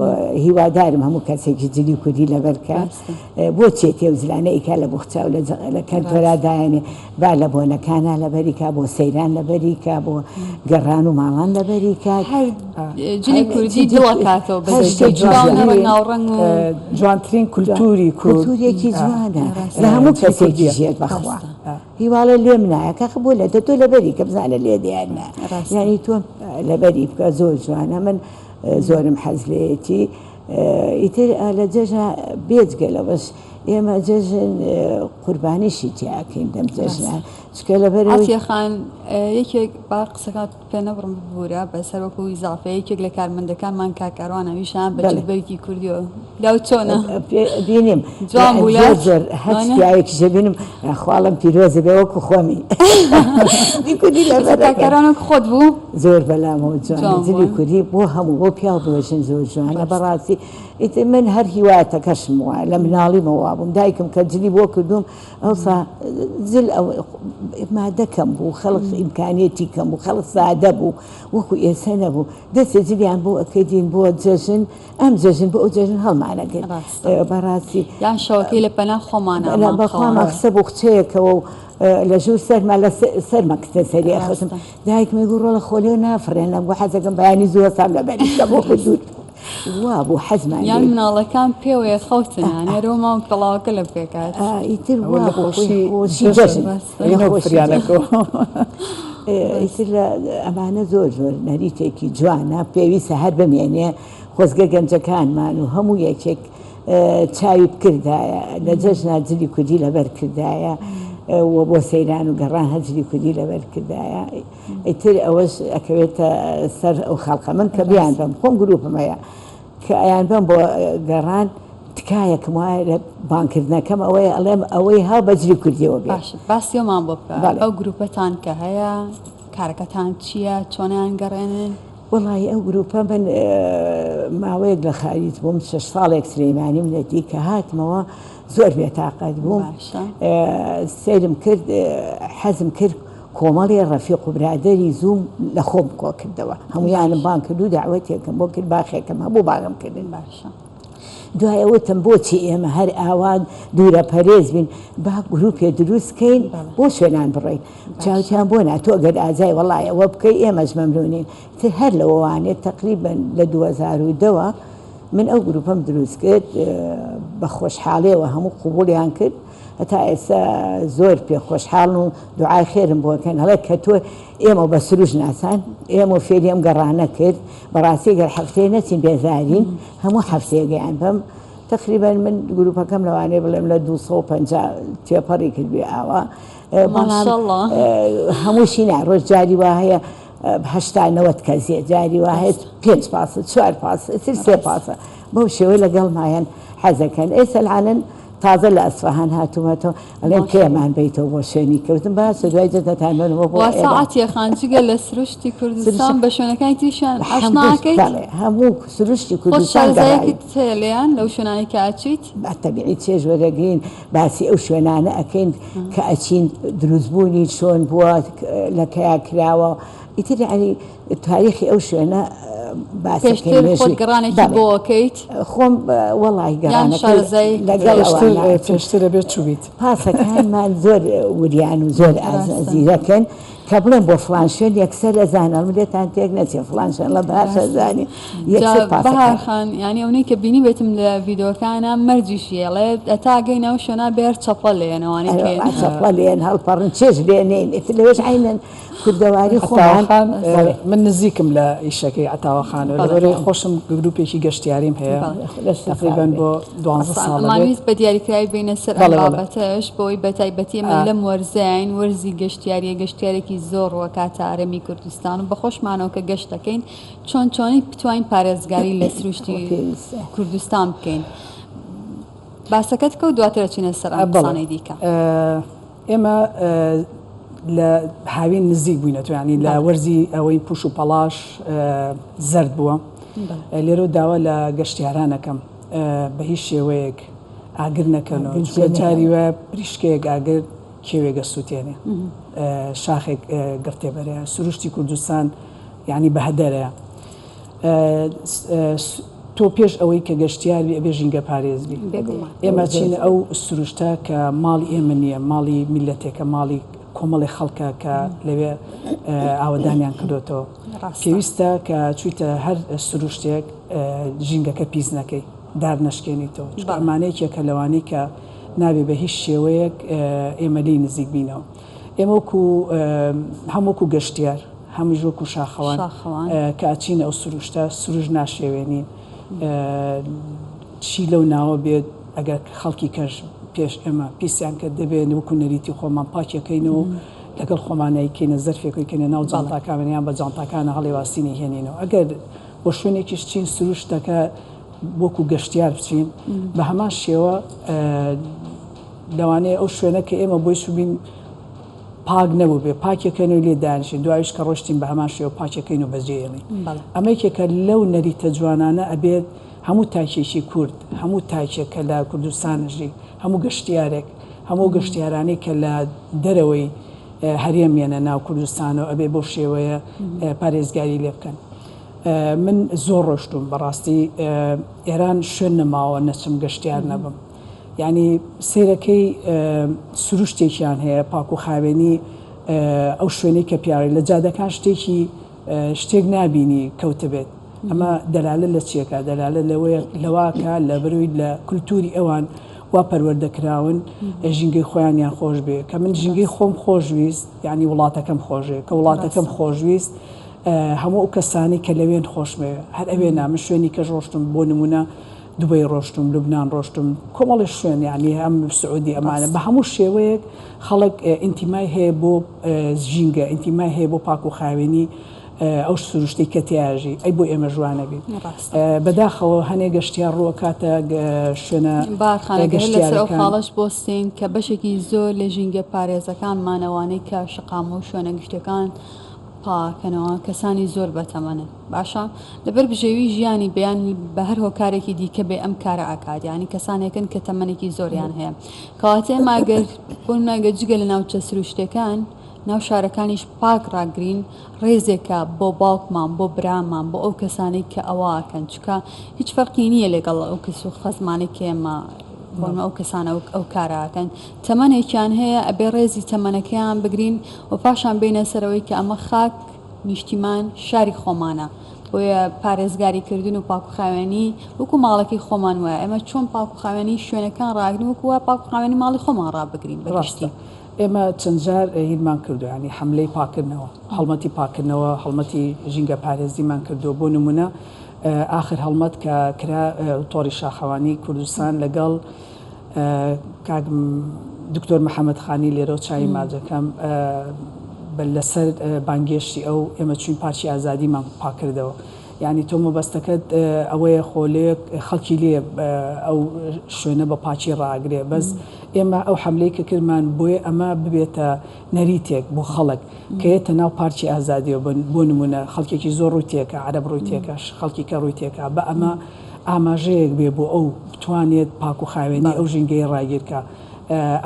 B: هیوادارم هەموو کەسێکی جلی کوردی لەبەرکە بۆ چێتێ و زلانە ئیکا لە بوخچاو لە کەنتۆرادایانێ با لە بۆنەکانە لەبەریکا بۆ سەیران لەبەریکا بۆ گەڕان و ماڵان لەبەریکا
A: جلی کوردی دڵەکاتەوە بەشتی جوانەوە ناوڕەنگ و
C: جوانترین کولتوری
B: کولتورێکی جوانە لە هەموو کەسێکی ژێت بەخوا هیواڵە لێم نایە کەخ بۆ لە تۆ لەبەری کە بزانە لێ دیانە یعنی تۆ لەبەری بکە زۆر جوانە من زۆرم حەز لێتی ئیتر لە جەژنە بێجگەلەوەش ئێمە جەژن قوربانیشی تیاکەین دەم جەژنە چکە لەبەر
A: عاتیەخان یەکێک با قسەکات پێ نەبڕم ببوورە بەسەر وەکو ئیزافە یەکێک لە کارمەندەکانمان کاکاروانە ویشان بە جلبەرێکی کوردیەوە لاو چۆنە
B: بینیم
A: جوان بوو لات
B: زۆر هەچایەکیشە بینم خواڵم پیرۆزە بێ وەکو خۆمی کوردی لەبەر
A: کاکاروانە خۆت بوو
B: زۆر بەلامەوە جوانە جلی کوردی بۆ هەموو بۆ پیا بۆژن زۆر جوانە بەڕاستی ئیتر من هەر هیوایەتەکەشم وایە لە مناڵیمەوە بووم دایکم کە جلی بۆ کردوم ئەوسا جل مادە کەم بوو خەڵک ئیمکانێتی کەم بوو خەڵک سادە بوو وەکو ئێستا نەبوو دەستێ جلیان بۆ ئەکەدین بۆ جەژن ئەم جەژن بۆ ئەو جەژن هەڵمانەگەن بەڕاستی
A: یان شەوەکەی لە پەنا خۆمانە
B: بەخوا مەخسە بۆ قچەیەکەوە لە ژوور سەرما لە سەرمە کتە سەری ئەخستم دایکمی گوڕۆ لە خۆلێ نافرێن لەم بۆ حەزەکەم بەیانی زۆر سام لە بەریشە بۆ دوور وا بوو حەزمان
A: یان مناڵەکان پێوەیە خەوتنان هەرۆما و کەڵاوەکە لە پێکات
B: ئیتر وا خۆشی جەژن ئیتر ئەمانە زۆر زۆر نەریتێکی جوانە پێویستە هەر بمێنێ خۆزگە گەنجەکانمان و هەموو یەکێک چاوی بکردایە لە جەژنا جلی کوردی لەبەر کردایە و بۆ سەیران و گەڕان هەجلی کوردی لەبەر کردایە ئیتر ئەوەش ئەکەوێتە سەر ئەو خەڵقە من کە بیان بم خۆم گروپم هەیە کە ئەیان بم بۆ گەڕان تکایەکم وایە لە بانکردنەکەم ئەوەیە ئەڵێم ئەوەی هاو بەجلی کوردیەوە بێت
A: باسیۆمان بۆ بکە ئەو گروپەتان کە هەیە کارەکەتان چییە چۆنیان گەڕێنن
B: وڵی ئەو گروپە من ماوەیەک لە خاریت بووم 6 ساڵێک سلەیمانی منەتی کە هاتمەوە زۆر بێتاقەت بووم سیرم کرد حەزم کرد کۆمەڵی ڕەفیق و برادەری زووم لە خۆم کۆ کردەوە هەمویانم بان کرد و داوەتێکم بۆ کرد باخێکم هەبوو باگم کردن
A: باشە
B: دوایە وتم بۆچی ئێمە هەر ئاوان دوورە پەرێز بین با گروپێ دروستکەین بۆ شوێنان بڕێین چاوتیان بۆ ناتۆ گەر ئازای وەڵای ئەوە بکەی ئێمەش مەمنونین تر هەر لەوانێت تقریبا لە 2002 من ئەو گروپەم دروست کرد بە خۆشحاڵیەوە هەموو قوبولیان کرد هەتا ئێستا زۆر پێ خۆشحاڵن و دوعای خێرم بۆکەن هەڵێ کە تۆ ئێمە بە سروش ناسان ئێمە فێری ئەم گەڕانە کرد بەڕاستی گەر هەفتەیە نەچین بێزارین هەموو هەفتەیەگەیان بەم تقریبا من گروپەکەم لەوانەیە بڵێم لە 250 تێپەڕی کردوێ ئاوا هەمووشی نا ڕۆژ جاری وا هەیە 80 کەسێ جاری وا هەیە 5 پاسە 4 پاسە تر 3 پاسە بەو شێوەی لەگەڵمایەن حەزەکەن ئێستا العانن تازە لە ئەسفەهان هاتوومەتەوە ئەڵێم پێمان بیتەوە بۆ شوێنی کەوتم باسە دوای جەتەتانەوە بۆ
A: ساعەتیە خانجگە لە سروشتی کوردستان بە شوێنەکانی تریشان ئاشناکەیت
B: هەموو سروشتی کوردستان
A: تێلیان لەو شوێنانی کە ئاچیت
B: بەتەبیعی چێژ وەرەگرین باسی ئەو شوێنانە ئەەکەین کە ئەچین دروستبوونی چۆن بووە لە کیا کراوە ئیتر ینی تاریخی ئەو شوێنە
A: گەڕانێکی بۆکەیت
B: خۆم وەڵی گەڕانەکە
C: پێشترە بێت چوبیت
B: پاسەکانمان زۆر وریان و زۆر ئازیرەکەن کە بڵێن بۆ فلان شوێن یەکسەر لە زانەڵ لێتان تێک نەچێ فلان شوێن لە باشە زانی
A: بەهارخان ینی ئەوەی کە بینی بێتم لە ڤیدۆکانە مەرجیشیێڵێ ئەتاگەی ناو شوێنە بێر چەپە لێنەوەوانی
B: چەپە لێن هەڵپەڕن چێژ لێنین ئێتر لەوێش عینەن کوردەواری خۆمان
C: من نزیکم لە ئیشەکەی عتاوەخان و لەبەرەوەی خۆشم گروپێکی گەشتیاریم هەیە تقریباً بۆ 12
A: ساڵمانویست بە دیاریکراوی بینە سەر ئەم بابەتەش بۆی بەتایبەتی من لەم وەرزین وەرزی گەشتیاریە گەشتیارێکی زۆر وەکاتە ئارەمی کوردستان و بەخۆشمانەوە کە گەشت دەکەین چۆنی بتوانین پارێزگاری لە سروشتی کوردستان بکەین. باسەکەت کە و دواتر چینە سەر ئەمسانەی دیکە.
C: ئێمە لە هاوین نزیک بووینەوە ینی لە وەرزی ئەوەی پوش و پەلاش زرد بووە لێرە داوا لە گەشتیارانەکەم بە هیچ شێوەیەک ئاگر نەکەنەوە جاری وە پریشکەیەک ئاگر کێوێگە سووتێنێ شاخێک گرتێبەرەیە سروشتی کوردستان یعنی بەهدەرەیە تۆ پێش ئەوەی کە گەشتیاری ئەبێ ژینگە پارێزبی ئێمە چینە ئەو سروشتە کە ماڵی ئێمە نییە ماڵی میلەتێکە ماڵی کۆمەڵی خەڵکە کە لەوێ ئاوەدانیان کردوێتەوە پێویستە کە چوویتە هەر سروشتێک ژینگەکە پیس نەکەی دار نەشکێنیتەوە ئەمانەیەکێک کە لەوانەی کە نابێ بە هیچ شێوەیەک ئێمە لی نزیک بینەوە ئێمە هەمووکو گەشتیار هەمووی ژۆک و شاخەوان کە ئاچینە ئەو سروشتە سروش ناشێوێنین چی لەو ناوە بێت ئەگەر خەڵکی کەش پێش ئێمە پیسیان کە دەبێت وەکو نەریتی خۆمان پاکەکەینەوە لەگەڵ خۆمانەیەکەینە زەرفێکەکەینە ناو جانتاکانیان بە جانتاکانە هەڵێواسینی هێنینەوە ئەگەر بۆ شوێنێکیش چین سروشتەکە وەکو گەشتیار بچین بە هەمان شێوە لەوانەیە ئەو شوێنە کە ئێمە بۆی سوبین پاک نەبوو بێ پاکەکەن و لێ دانیشین دوایش کە ڕۆشتین بە هەمان شێوە پاکەکەین و بەجێڵی ئەمەیەکێکە لەو نەریتە جوانانە ئەبێت هەموو تاکێکی کورد هەموو تاکێکە لە کوردستانژی هەموو گەشتیارێک هەموو گەشتیارانی کە لە دەرەوەی هەرێمیانە ناو کوردستانەوە ئەبێ بۆ شێوەیە پارێزگاری لێ بکەن. من زۆر ڕۆشتوم بەڕاستی ئێران شوێن نەماوە نەچم گەشتیار نەبم یعنی سیرەکەی سروشتێکیان هەیە پاک و خاوێنی ئەو شوێنەی کە پیاڕی لە جادەکان شتێک نابینی کەوتە بێت ئەمە دەلالە لە چیەکە دەلالە لەواکە لە بەروی لە کولتوری ئەوان وا پەروەردەکراون ژینگەی خۆیانیان خۆش بێ کە من ژینگەی خۆم خۆشویست یعنی وڵاتەکەم خۆشێ کە وڵاتەکەم خۆشویست هەموو ئەو کەسانی کە لەوێن خۆشمەوێ هەر ئەوێ نامن شوێنی کە ڕۆشتم بۆ نمونە دوبەی ڕۆشتم لوبنان ڕۆشتم کۆمەڵی شوێن ینی ئەم سعودی ئەمانە بە هەموو شێوەیەک خەڵک ئینتیمای هەیە بۆ ژینگە ئینتیمای هەیە بۆ پاک و خاوێنی ئەو سروشتی کە تیاژی ئەی بۆ ئێمە جوانە بێت بەداخەوە هەنێک گەشتیار ڕوە کاتە شوێنە
A: گەشتیارەکە خاڵش بۆستین کە بەشێکی زۆر لە ژینگە پارێزەکانمانەوانەی کە شقام و شوێنە گشتەکان پاکەنەوە کەسانی زۆر بەتەمەنن باشە لەبەر بژێوی ژیانی بەیان بە هەر هۆکارێکی دیکە بێ ئەم کارە ئاکات ینی کەسانێکن کە تەمەنێکی زۆریان هەیە کەواتە ئەماگەر بۆ ناگە جگە لە ناوچە سروشتەکان ناو شارەکانیش پاک ڕاگرین ڕێزێکە بۆ باوکمان بۆ برامان بۆ ئەو کەسانی کە ئەوواکەن چکە هیچ فەرقی نییە لەگەڵ ئەو کەس و خەزمانی کە ئێمە بۆمە ئەو کەسانە ئەو کاراکەن تەمەنێکیان هەیە ئەبێ ڕێزی تەمەنەکەیان بگرین و پاشان بینە سەرەوەی کە ئەمە خاک نیشتیمان شاری خۆمانە بۆیە پارێزگاریکردن و پاک و خاوێنی وەکو ماڵەکەی خۆمان وایە ئێمە چۆن پاک و خاوێنی شوێنەکان ڕاگرین وەکووە پاک و خاوێنی ماڵی خۆمان ڕابگرین بەڕاستی
C: ئێمە چەند جار هیلمان کردو ینی حملەی پاکردنەوە هەڵمەتی پاکردنەوە هەڵمەتی ژینگە پارێزیمان کردو بۆ نمونە آخر هەڵمەت کە کرا تۆڕی شاخەوانی کوردستان لەگەڵ دکتۆر محەممەد خانی لێرە و چای ماجەکەم لەسەر بانگێشتی ئەو ئێمە چوین پارچی ئازادیمان پاکردەوە یعنی تۆ مەبەستەکەت ئەوەیە خۆلەیەک خەڵکی لێ ئەو شوێنە بە پاچی ڕاگرێ بەس ئێمە ئەو حملەی کە کردمان بۆیە ئەمە ببێتە نەریتێک بۆ خەڵک کە یێتە ناو پارچی ئازادیەوە بۆ نمونە خەڵکێکی زۆر ڕووتێکە عەرەب ڕووتێکەش خەڵکی کە ڕووتێکە بە ئەمە ئاماژەیەک بێ بۆ ئەو بتوانێت پاک و خاوێنی ئەو ژینگەی ڕاگیرکە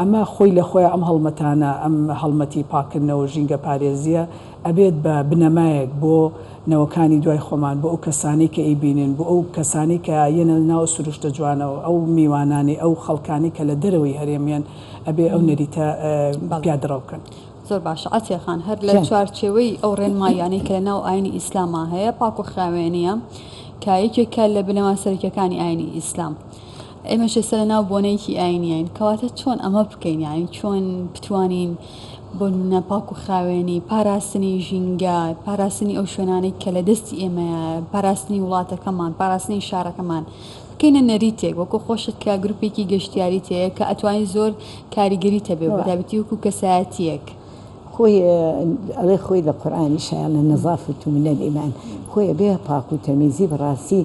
C: ئەمە خۆی لە خۆی ئەم هەڵمەتانە ئەم هەڵمەتی پاکردنەوە ژینگە پارێزیە ئەبێت بە بنەمایەک بۆ نەوەکانی دوای خۆمان بۆ ئەو کەسانی کە ئەیبینن بۆ ئەو کەسانی کە یەنە ناو سروشتە جوانەوە ئەو میوانانی ئەو خەڵکانی کە لە دەرەوەی هەرێمیان ئەبێ ئەو نەریتە پیادڕاو بکەن.
A: زۆر باشە ئەتێخان هەر لە چوارچێوەی ئەو ڕێنمایانەی کە لە ناو ئاینی ئیسلاما هەیە پاک و خاوێنیە کە یەکێکە لە بنەما سەرەکیەکانی ئاینی ئیسلام ئێمە شێسە لە ناو بۆنەیەکی ئاینیین کەواتە چۆن ئەمە بکەین یانی چۆن بتوانین بۆ نمونە پاک و خاوێنی پاراستنی ژینگە پاراستنی ئەو شوێنانەی کە لە دەستی ئێمەیە پاراستنی وڵاتەکەمان پاراستنی شارەکەمان بکەینە نەریتێک وەکو خۆشت کە گروپێکی گەشتیاری تەیە کە ئەتوانی زۆر کاریگەری تەبێ بەتابەتی وەکو کەسایەتیەک
B: خوي الله خوي القرآن إن شاء الله النظافة من الإيمان خوي به باكو تميزي براسي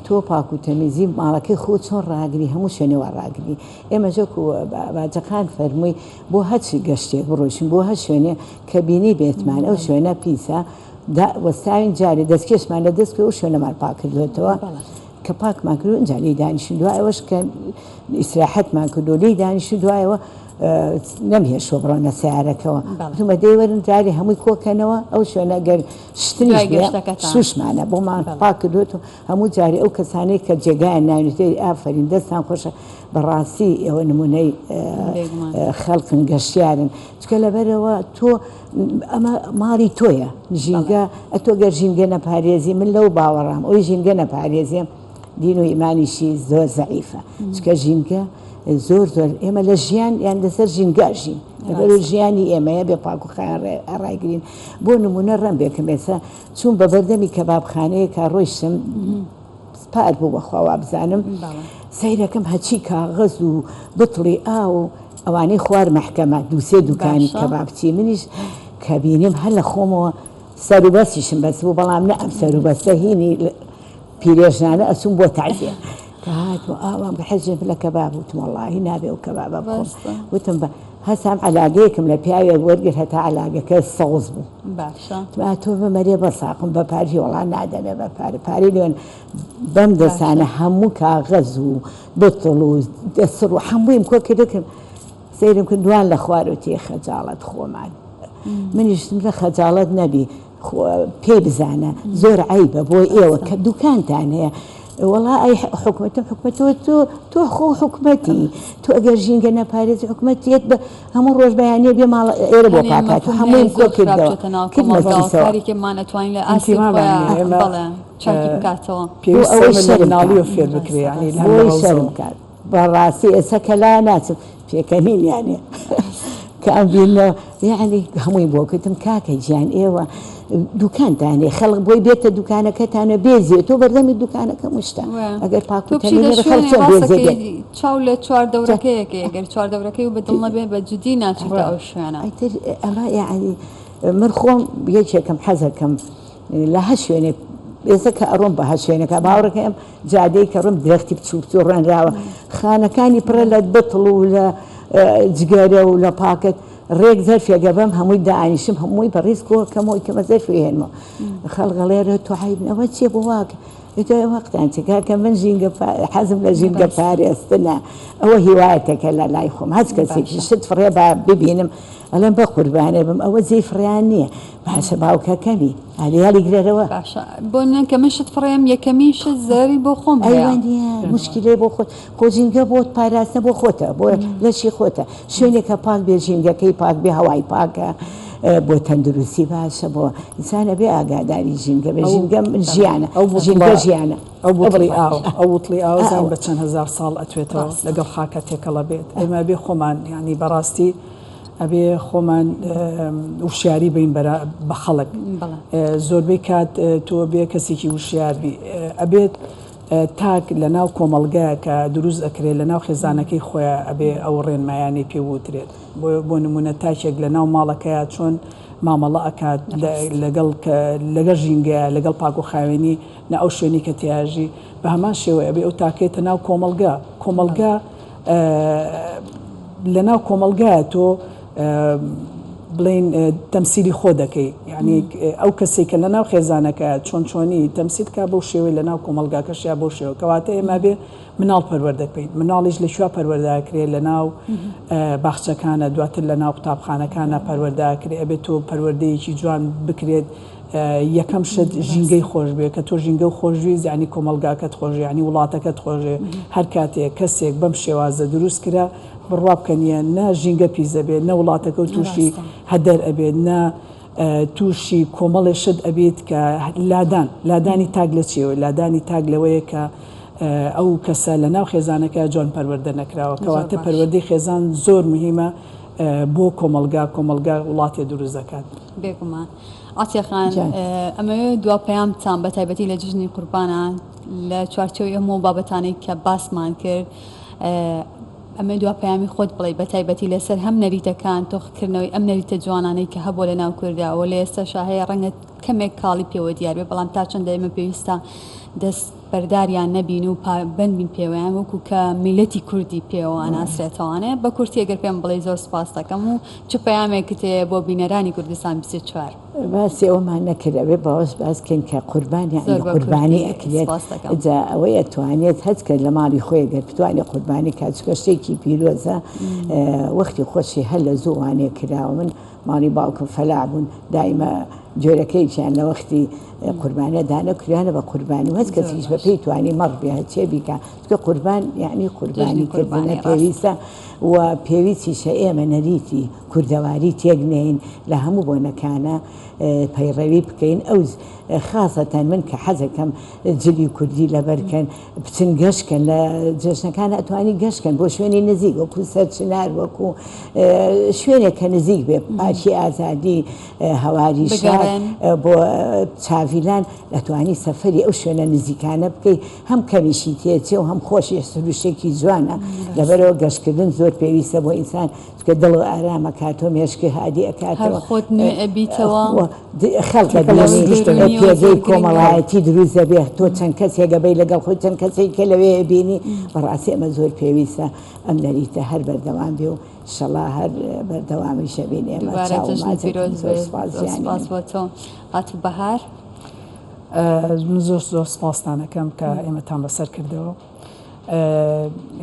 B: تو باكو تميزي مالك خود شون راقلي همو شنو راقلي إما جوكو باجقان فرمي بو هاتش قشتي بروشن بو هاتشوني كبيني بيتمان أو شونا بيسا دا وستاين جاري دسكيش مان دسك وشونا مال باك لوتوا كباك ما كلو نجالي دانش دواء وش كان استراحة ما كلو لي دانش دواء نمهي شوبرانا سعركوا ثم ديورن جاري همي كوكنوا أو شونا قال شتنيش شوش معنا بو ما باك لوتوا همو جاري أو كساني كجيجان ناينتي آفرين دستان خوش براسي أو نموني خلق قشيارن تكلا بروا تو أما ماري تويا جينجا أتوقع جينجا نباريزي من لو باورام أو جينجا نباريزي دينو إيماني شي زور ضعيفة تكا جينجا زور إما لجيان يعني دسر جينجا جين بلو جياني إما يبي باكو خير رايقين بو نمونا رمبيك مثلا چون ببردمي كباب خانه كاروشم سبار بو بخوا بزانم سيركم هاتشي كاغز و بطلي أو أواني خوار محكمة دوسي دوكاني كبابتي منيش كابينيم هلا خومو سارو بسيشم بس بو بلام نعم سارو بس هيني بيريجنا أسوم بو تعزية كهات وام بحجم لك كباب وتم والله نابي وكباب أبكم وتم هسام علاقيكم لبيايا ورقل هتا علاقة كالصوص بو
A: باشا
B: ما توفى مريا بصاقم بباري والله نادنا بباري باري لون بمدسانة همو كاغز وبطل ودسر وحمو يمكو كدكم سير يمكن دوان لخوارتي خجالة خومان من يشتم خجالة نبي بي بزانا زور عيبة بو إيوة كدوكان تانية والله أي حكمته تو خو حكمتي تو أجر جينجنا باريس حكمتي هم روج بياني بيمال إيربو كاتات هم يمكن كده
A: كده كاري كمان أتوين لأسي خويا بلا شاكي بكاتوا
C: أول شيء ناليو في البكري يعني
B: أول شيء كات براسي سكلا ناس في كمين يعني كان بينا يعني هم يبغوا كتم كاكا جان إيوه دكان تاني خلق بوي بيت دكانك تاني بيزي تو بردمي دكانك مشتا اگر باكو تاني خلق بيزي
A: تشاول چوار دوركه اگر چوار دوركه وبدلنا به بجدي ناتشتا او شانا
B: اما يعني مرخوم بيجي كم حزر كم لهشوني يسك أروم بهالشيء كباورك جادي كرم درختي بتشوفون راوا خانة كاني برلا بطل ولا ججارة ولا باكت ريك زرف يا جبام هموي داعني شم هموي بريسكو كموي كما زرف يهنمو خلق غيره توحيدنا وشي بواك إذا وقت أنت كمان جينجا حزم لجينجا فاري استنى هو هوايتك لا يخوم هذا كسيك شد فريبا ببينم ألم بقربانه بم أول زي فريانية بحسب باوكا كمي عليها لقرا
A: باشا بون كمان شد فريم يكميش الزاري بخوم
B: أيوة مشكلة بخوت كوجينجا بوت باراسنا بخوته بو لشي خوته شوني كباك بيجينجا كي باك بهواي باك بو تندرسي باشا بو إنسان بي أقعداني جينجا بجينجا جيانا جينجا جيانا
C: أو طلي زين بچن هزار صال أتويتو لقل خاكتك الله بيت إما بي خومان يعني براستي أبي خومن وشياري بين برا بخلق زور بيكات تو بي كسيكي وشيار بي أبي تاك لناو كوملغا كدروز أكري لناو خزانكي خويا أبي أورين ما يعني بيوتريد بون منتاجك لناو مالكات شون ما ملاكات لقل جينجا لقل باكو خاويني ناو شوني كتياجي بهمان شوي أبي أتاكي تناو كوملغا لناو كوملغا تو بلين تمثيلي خودكي يعني او كسي كلنا وخزانك چونچوني تمثيل كابو شوي لنا كوملغا كشيا بو شو كواته ما بي منال پروردك بين منالج لشوا پروردك كري لنا باخچه كان دوات لنا كتابخانه كان پروردك كري ابي تو پروردي چي جوان بكريد يكم شد جينجي خوش بي كتو جينجو خوش يعني كوملغا كت خوش يعني ولاتك خوش هر كاتي كسيك بمشي واز دروس كرا برواب كنيا نا جينجا بيزا بي نا ولاتك توشي هدر ابي نا توشي كومل شد ابيت لاداني تاغلتشي لاداني تاغلوي ك او كسالنا وخزانك جون پروردن كراو كواته پروردي خزان زور مهمه بو كوملغا ولاتي دروزكات
A: بكما عطية خان اما دوا بيام تام بتايبتي لجني قربانا لچوارچوي همو بابتاني كباس مان كر ئەمە دوا پەیامی خۆت بڵێ بە تایبەتی لەسەر هەم نەریتەکان تۆخکردنەوەی ئەم نەریتە جوانانەی کە هەبوو لە ناو کورداوە لە ئێستاشا هەیە ڕەنگە کەمێک کاڵی پێوە دیار بێ بەڵام تا چەندە ئێمە پێویستە دەست بەرداریان نەبین و بنبین پێوەیان وەکو کە میلەتی کوردی پێوە ئەناسرێتەوانێ بە کورتی ئەگەر پێم بڵێ زۆر سپاس دەکەم و چ پەیامێکت هەیە بۆ بینەرانی کوردستان 24
B: باسی ئەومان نەکردەوێ باوەش باسکەین کە قوربانی قوربانی ئەکرێت جا ئەوەی ئەتوانێت هەست کرد لە ماڵی خۆی گەر بتوانێت قوربانی کاتچکە شتێکی پیرۆزە وەختی خۆشی هەر لە زووانێ کراوە من ماڵی باوکم فەلاح بوون دائیمە جۆرەکەیان لە وەختی قوربانە دانەکریانە بە قوربانی و هەست کەسیش بە پێی توانی مەڕ بێ چێ بیکە چکە قوربان یعنی قوربانی کردنە پێویستە و پێویستیشە ئێمە نەریتی کوردەواری تێگنین لە هەموو بۆنەکانە پەیڕەوی بکەین ئەو خاصەتەن من کە حەزەکەم جلی کوردی لەبەرکەن بچن گەشتکەن لە جێژنەکانە ئەتوانی گەشتکەن بۆ شوێنی نزیک وەکو سەرچنار وەکو شوێنێک کە نزیک بێ پارکی ئازادی هەواری شار بۆ چاویلان ئەتوانی سەفەری ئەو شوێنە نزیکانە بکەی هەم کەمیشی تێچێ و هەم خۆشی سروشێکی جوانە لەبەرەوە گەشتکردن زۆر پێویستە بۆ ئینسان کە دڵ و ئارامە کاتۆ مێشکی هادی ئەکاتەوە
A: خۆت نوێ ئەبیتەوە
B: خەڵکە پێگەی کۆمەڵایەتی دروست دەبێت تۆ چەند کەسێک گەبەی لەگەڵ خۆی چەند کەسێککە لەوێ بینی بەڕاستی ئەمە زۆر پێویستە ئەم نەریتە هەر بەردەوام بێ و شەڵا هەر بەردەوامی شەبین ئێمە
A: سپاس بۆ تۆ هاتوو بەهار
C: زۆر سپاسدانەکەم کە ئێمەتان بەسەر کردەوە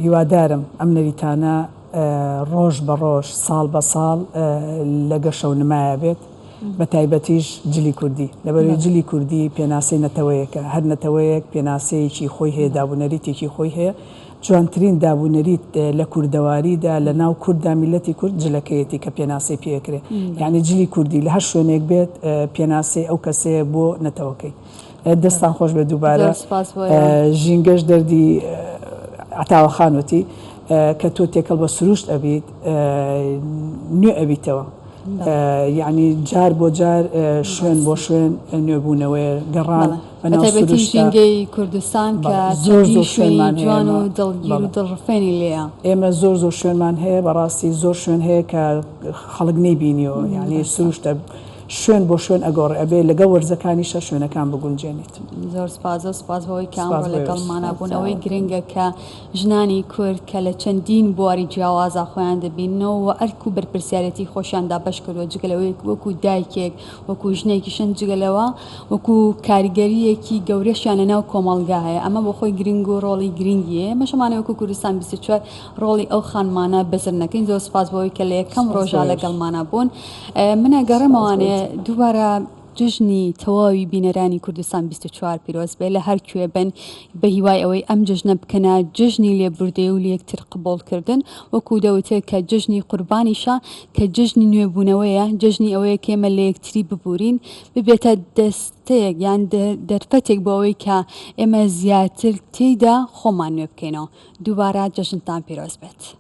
C: هیوادارم ئەم نەریتانە ڕۆژ بە ڕۆژ ساڵ بە ساڵ لە گەشە و نمایە بێت بە تایبەتیش جلی کوردی لەبەروی جلی کوردی پێناسەی نەتەوەیەکە هەر نەتەوەیەک پێناسەیەکی خۆی هەیە دابوونەریتێکی خۆی هەیە جوانترین دابوونەریت لە کوردەواریدا لە ناو کووردا میلەتی کورد جلەکەیەتی کە پێناسەی پێکرێ یعنی جلی کوردی لە هەر شوێنێک بێت پێناسەی ئەو کەسەیە بۆ نەتەوەکەی دەستان خۆش بێ دووبارە ژینگەش دەردی عتاوە خانوتی کە تۆ تێکەڵ بە سروشت ئەبیت نوێ ئەبیتەوە یعنی جار بۆ جار شوێن بۆ شوێن نوێبوونەوەی گەڕان
A: بەتایبەتی ژینگەی کوردستان کە زۆر شوێنمان جوان و دڵگیر و دڵڕفێنی لێیە
C: ئێمە زۆر شوێنمان هەیە بەڕاستی زۆر شوێن هەیە کە خەڵک نەیبینیەوە یعنی سروشتە شوێن بۆ شوێن ئەگۆڕ ئەبێ لەگە وەرزەکانیشە شوێنەکان بگونجێنیت
A: زۆر سپاس بەوەی کە ئەمڕۆ لەگەڵمانە بوونەوەی گرنگە کە ژنانی کورد کە لە چەندین بواری جیاوازە خۆیان دەبینەوە و ئەرک و بەرپرسیارەتی خۆشیاندا بەش کردووە جگەلەوەی وەکو دایکێک وەکو ژنێکیشن جگەلەوە وەکو کاریگەریەکی گەورەشیان لەناو کۆمەڵگا هەیە ئەمە بۆ خۆی گرنگ و ڕۆڵی گرنگیە مەشەمانە وەکو کوردستان 24 ڕۆڵی ئەو خانمانە بەزر نەکەین زۆر سپاس بەوەی کە لە یەکەم ڕۆژە لەگەڵمانە بوون منە گەڕێمەوانێ دووبارە جژنی تەواوی بینەرانی کوردستان 24 پیرۆز بێ لە هەر کوێ بن بە هیوای ئەوەی ئەم جژنە بکەنە جژنی لێبوردەی و لە یەکتر قبولکردن وەکو دەوتێت کە جژنی قوربانیشە کە جژنی نوێبوونەوەیە جژنی ئەوەیە کێمە لە یەکتری ببورین ببێتە دەستەیەک یان دەرفەتێک بۆ ئەوەی کە ئێمە زیاتر تێیدا خۆمان نوێ بکەینەوە دووبارە جژنتان پیرۆز بێت.